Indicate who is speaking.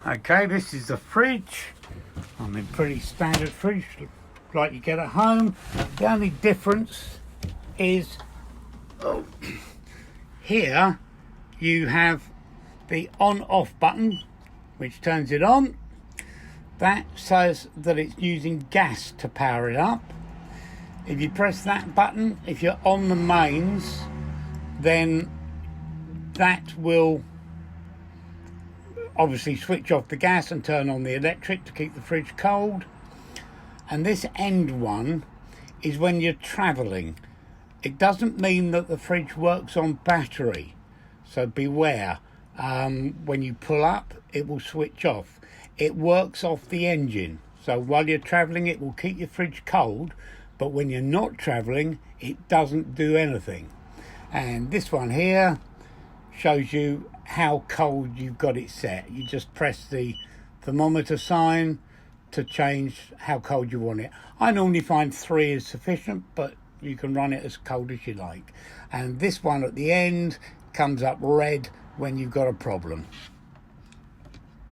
Speaker 1: Okay, this is the fridge. I mean, pretty standard fridge like you get at home. The only difference is here you have the on-off button, which turns it on. That says that it's using gas to power it up. If you press that button, if you're on the mains, then that will obviously switch off the gas and turn on the electric to keep the fridge cold. And this end one is when you're travelling. It doesn't mean that the fridge works on battery, so beware. When you pull up, it will switch off. It works off the engine, so while you're travelling it will keep your fridge cold, but when you're not travelling it doesn't do anything. And this one here shows you how cold you've got it set. You just press the thermometer sign to change how cold you want it. I normally find 3 is sufficient, but you can run it as cold as you like. And this one at the end comes up red when you've got a problem.